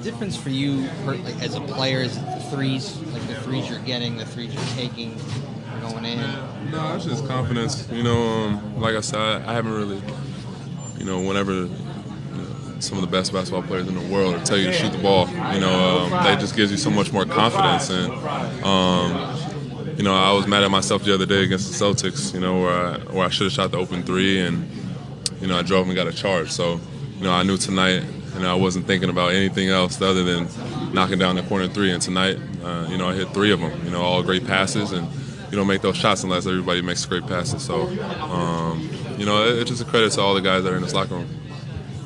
difference for you, like as a player, is it the threes, like the threes you're getting, the threes you're taking, going in? No, it's just confidence. Like I said, I haven't really, whenever some of the best basketball players in the world tell you to shoot the ball, that just gives you so much more confidence. And I was mad at myself the other day against the Celtics, where I should have shot the open three, and I drove and got a charge. So, I knew tonight, I wasn't thinking about anything else other than knocking down the corner three. And tonight, I hit three of them, all great passes, and you don't make those shots unless everybody makes great passes. So, it's just a credit to all the guys that are in this locker room.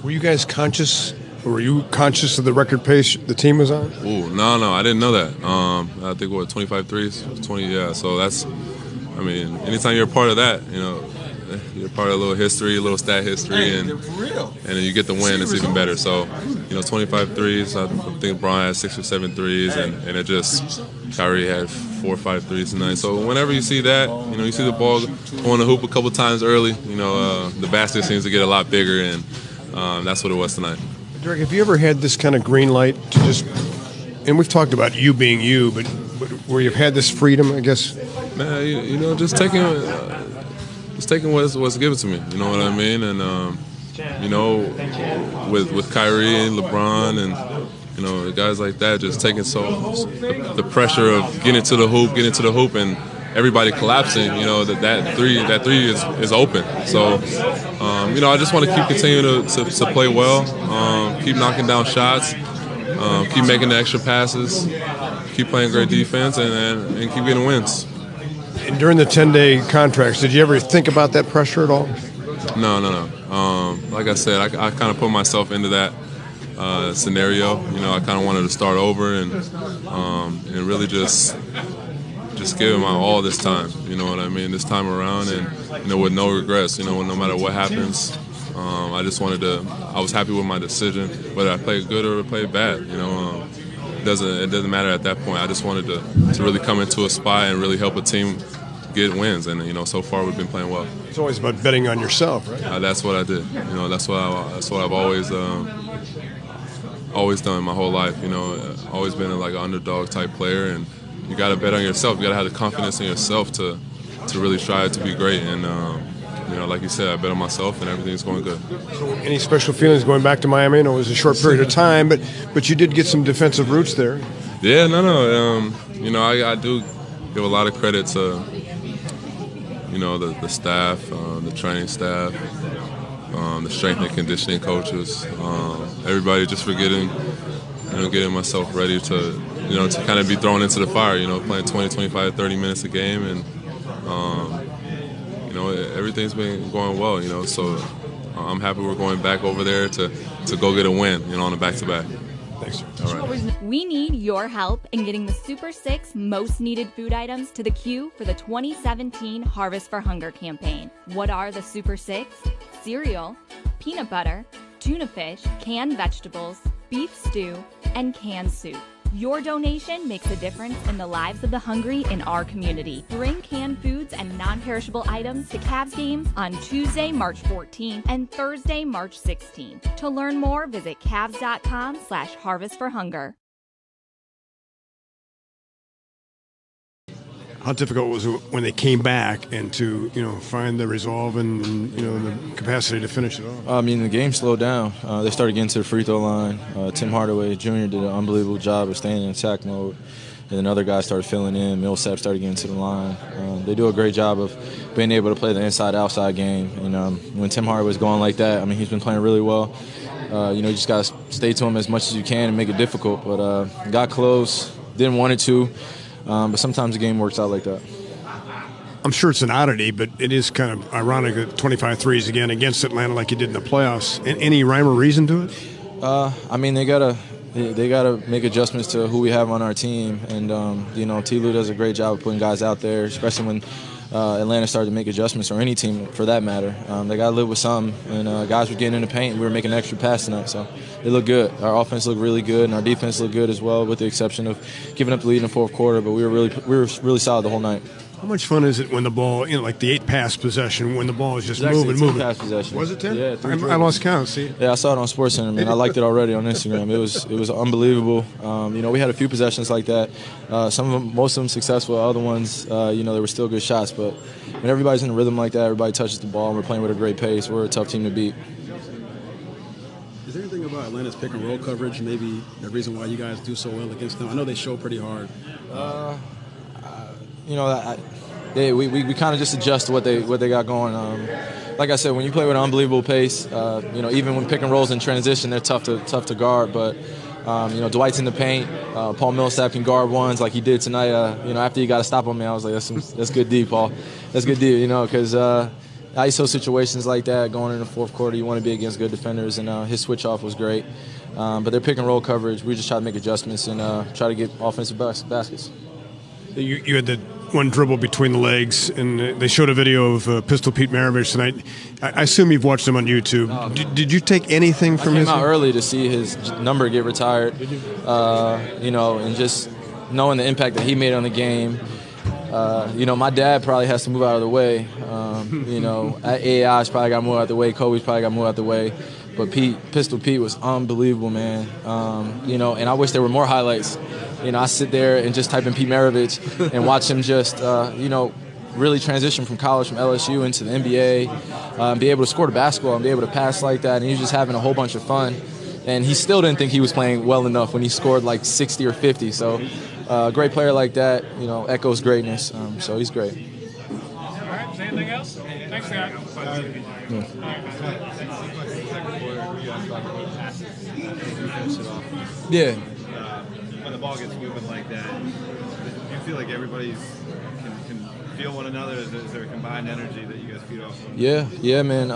Were you guys conscious? Were you conscious of the record pace the team was on? Ooh, no, I didn't know that. I think 25 threes, 20, yeah. So that's, anytime you're a part of that, you're part of a little history, a little stat history, and then you get the win. It's even better. So, 25 threes. I think Bron had 6 or 7 threes, and it just Kyrie had 4 or 5 threes tonight. So whenever you see that, you see the ball going the hoop a couple times early. The basket seems to get a lot bigger, and that's what it was tonight. Derrick, have you ever had this kind of green light to just, and we've talked about you being you, but where you've had this freedom, I guess? Man, just taking what's given to me. You know what I mean? And with Kyrie and LeBron and guys like that, just taking the pressure of getting to the hoop, and everybody collapsing. That three is open. So I just want to keep continuing to play well, keep knocking down shots, keep making the extra passes, keep playing great defense, and keep getting wins. And during the 10-day contracts, did you ever think about that pressure at all? No. Like I said, I kind of put myself into that scenario. I kind of wanted to start over and really just give it my all this time. You know what I mean? This time around, and with no regrets. No matter what happens, I was happy with my decision, whether I played good or played bad. It doesn't matter at that point. I just wanted to really come into a spot and really help a team get wins, and so far we've been playing well. It's always about betting on yourself, right? That's what I did. That's what I've always done my whole life. Always been like an underdog type player, and you got to bet on yourself. You got to have the confidence in yourself to really try to be great. And like you said, I bet on myself, and everything's going good. So, any special feelings going back to Miami? I know it was a short period of time, but you did get some defensive roots there. Yeah, no. I do give a lot of credit to the staff, the training staff, the strength and conditioning coaches, everybody, just for getting myself ready to kind of be thrown into the fire, playing 20, 25, 30 minutes a game, and everything's been going well, so I'm happy we're going back over there to go get a win, on a back-to-back. Thanks, sir. All right. We need your help in getting the Super 6 most needed food items to the queue for the 2017 Harvest for Hunger campaign. What are the Super 6? Cereal, peanut butter, tuna fish, canned vegetables, beef stew, and canned soup. Your donation makes a difference in the lives of the hungry in our community. Bring canned foods and non-perishable items to Cavs games on Tuesday, March 14th and Thursday, March 16th. To learn more, visit cavs.com/harvestforhunger. How difficult was it when they came back and to find the resolve and the capacity to finish it off? The game slowed down. They started getting to the free throw line. Tim Hardaway Jr. did an unbelievable job of staying in attack mode, and then other guys started filling in. Millsap started getting to the line. They do a great job of being able to play the inside-outside game. And when Tim Hardaway's going like that, he's been playing really well. You just got to stay to him as much as you can and make it difficult. But got close, didn't want it to. But sometimes the game works out like that. I'm sure it's an oddity, but it is kind of ironic that 25 threes again against Atlanta like you did in the playoffs. Any rhyme or reason to it? They gotta make adjustments to who we have on our team, and T. Lue does a great job of putting guys out there, especially when Atlanta started to make adjustments, or any team for that matter. They gotta live with something, and guys were getting in the paint. We were making an extra pass tonight, so it looked good. Our offense looked really good, and our defense looked good as well, with the exception of giving up the lead in the fourth quarter. But we were really solid the whole night. How much fun is it when the ball, like the 8-pass possession, when the ball is just moving? Pass possession. Was it 10? Yeah, I lost count. See? Yeah, I saw it on SportsCenter, man. I liked it already on Instagram. It was unbelievable. We had a few possessions like that. Some of them, most of them successful. Other ones, they were still good shots. But when everybody's in a rhythm like that, everybody touches the ball, and we're playing with a great pace. We're a tough team to beat. Is there anything about Atlanta's pick and roll coverage, maybe the reason why you guys do so well against them? I know they show pretty hard. We kind of just adjust to what they got going. Like I said, when you play with an unbelievable pace, even when pick and rolls in transition, they're tough to guard. But Dwight's in the paint. Paul Millsap can guard ones like he did tonight. After you got to stop him, man, I was like, that's good D, Paul. That's good D. Because ISO situations like that going in the fourth quarter, you want to be against good defenders, and his switch off was great. But their pick and roll coverage, we just try to make adjustments and try to get offensive baskets. You had the one dribble between the legs, and they showed a video of Pistol Pete Maravich tonight. I assume you've watched him on YouTube. Did you take anything from his? I came out early to see his number get retired, and just knowing the impact that he made on the game. My dad probably has to move out of the way. AI's probably got to move out of the way. Kobe's probably got to move out of the way. But Pistol Pete was unbelievable, man. And I wish there were more highlights. I sit there and just type in Pete Maravich and watch him just, really transition from college, from LSU into the NBA, be able to score the basketball and be able to pass like that. And he was just having a whole bunch of fun. And he still didn't think he was playing well enough when he scored like 60 or 50. So a great player like that, echoes greatness. So he's great. All right, anything else? Thanks, guys. Yeah. When the ball gets moving like that, do you feel like everybody's can feel one another? Is there a combined energy that you guys feed off of? Yeah, man.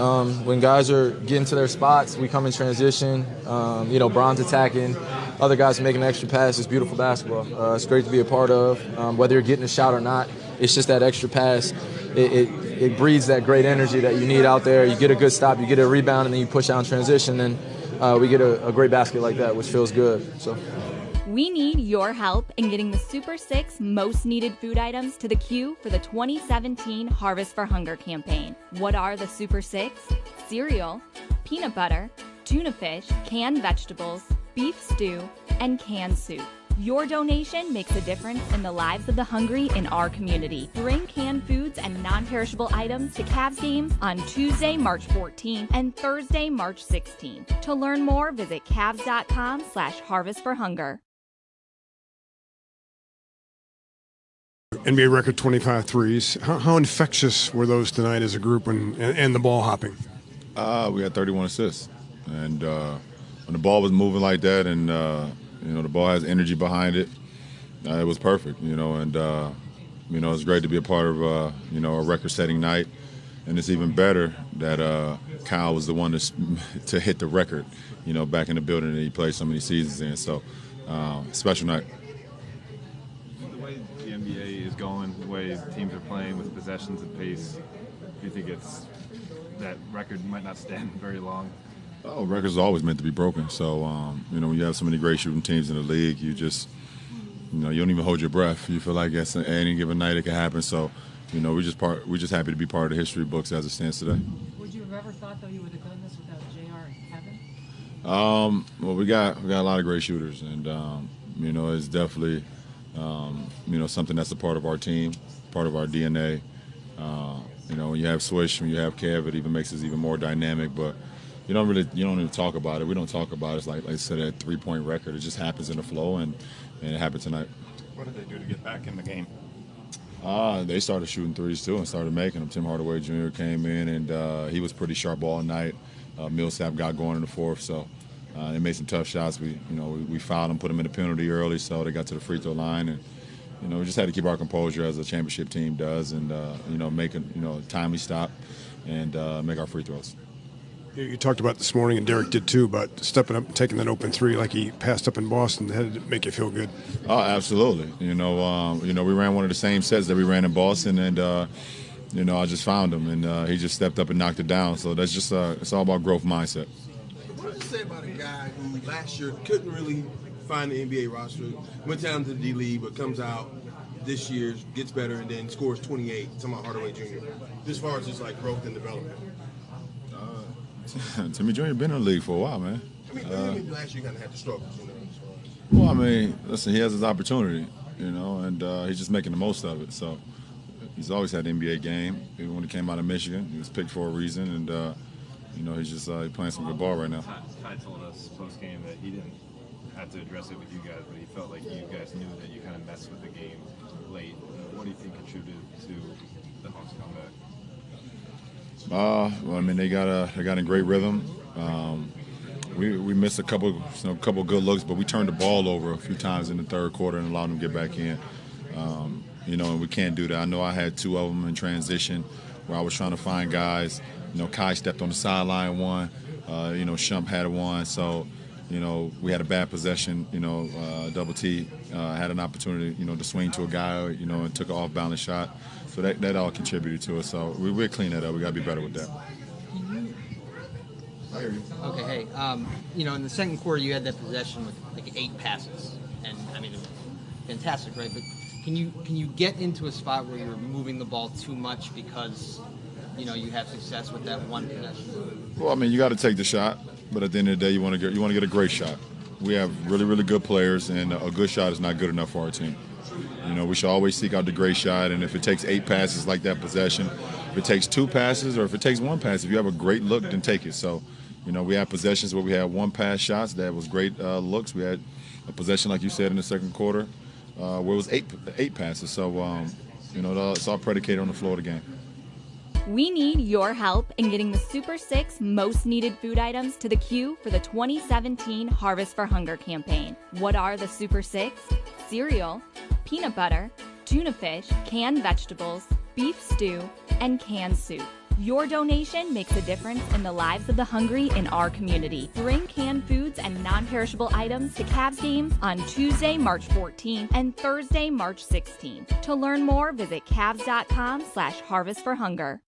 When guys are getting to their spots, we come in transition. Bron's attacking, other guys making extra passes. Beautiful basketball. It's great to be a part of. Whether you're getting a shot or not, it's just that extra pass. It breeds that great energy that you need out there. You get a good stop, you get a rebound, and then you push out in transition, and we get a great basket like that, which feels good. So. We need your help in getting the Super 6 most needed food items to the queue for the 2017 Harvest for Hunger campaign. What are the Super 6? Cereal, peanut butter, tuna fish, canned vegetables, beef stew, and canned soup. Your donation makes a difference in the lives of the hungry in our community. Bring canned foods and non-perishable items to Cavs games on Tuesday, March 14th and Thursday, March 16th. To learn more, visit cavs.com/harvestforhunger. NBA record 25 threes. How infectious were those tonight as a group and the ball hopping? We had 31 assists. And when the ball was moving like that and, the ball has energy behind it, it was perfect, and, it's great to be a part of, a record-setting night. And it's even better that Kyle was the one to hit the record, back in the building that he played so many seasons in. So, special night. The NBA is going, the way teams are playing with possessions and pace, do you think that record might not stand very long? Oh, records are always meant to be broken. So, when you have so many great shooting teams in the league, you just, you don't even hold your breath. You feel like at any given night it can happen. So, we're just happy to be part of the history books as it stands today. Would you have ever thought, though, you would have done this without JR and Kevin? Well, we got a lot of great shooters, and it's definitely something that's a part of our team, part of our DNA. When you have Swish, when you have Kev, it even makes us even more dynamic. But you don't even talk about it. We don't talk about it. It's like I said, that 3-point record. It just happens in the flow, and it happened tonight. What did they do to get back in the game? They started shooting threes too and started making them. Tim Hardaway Jr. came in, and he was pretty sharp all night. Millsap got going in the fourth, so they made some tough shots. We fouled them, put them in the penalty early, so they got to the free throw line, and we just had to keep our composure as a championship team does, and make a timely stop and make our free throws. You talked about this morning, and Derrick did too, about stepping up and taking that open three like he passed up in Boston. Had to make you feel good. Oh, absolutely. We ran one of the same sets that we ran in Boston, and I just found him, and he just stepped up and knocked it down. So that's just it's all about growth mindset. What does it say about a guy who last year couldn't really find the NBA roster, went down to the D League, but comes out this year, gets better, and then scores 28, talking about Hardaway Jr., as far as just like growth and development? Timmy Jr. been in the league for a while, man. I mean, last year kind of had the struggles, you know. Well, I mean, listen, he has his opportunity, you know, and he's just making the most of it. So he's always had an NBA game. Even when he came out of Michigan, he was picked for a reason, and you know, he's just playing some good ball right now. Ty told us post game that he didn't have to address it with you guys, but he felt like you guys knew that you kind of messed with the game late. What do you think contributed to the Hawks comeback? Well, I mean, they got in great rhythm. We missed a couple good looks, but we turned the ball over a few times in the third quarter and allowed them to get back in. You know, and we can't do that. I know I had two of them in transition where I was trying to find guys. You know, Kai stepped on the sideline one. You know, Shump had one. So, you know, we had a bad possession. You know, Double T had an opportunity, you know, to swing to a guy, you know, and took an off-balance shot. So that all contributed to it. So we'll clean that up. We got to be better with that. I hear you. Okay, hey, you know, in the second quarter you had that possession with like 8 passes, and I mean, fantastic, right? But can you get into a spot where you're moving the ball too much because, you know, you have success with that one possession? Well, I mean, you got to take the shot, but at the end of the day, you want to get a great shot. We have really, really good players, and a good shot is not good enough for our team. You know, we should always seek out the great shot, and if it takes 8 passes like that possession, if it takes 2 passes or if it takes 1 pass, if you have a great look, then take it. So, you know, we had possessions where we had 1-pass shots that was great looks. We had a possession, like you said, in the second quarter where it was 8 passes. So, you know, it's all predicated on the flow of the game. We need your help in getting the Super 6 most needed food items to the queue for the 2017 Harvest for Hunger campaign. What are the Super 6? Cereal, peanut butter, tuna fish, canned vegetables, beef stew, and canned soup. Your donation makes a difference in the lives of the hungry in our community. Bring canned foods and non-perishable items to Cavs games on Tuesday, March 14th and Thursday, March 16th. To learn more, visit Cavs.com/harvestforhunger.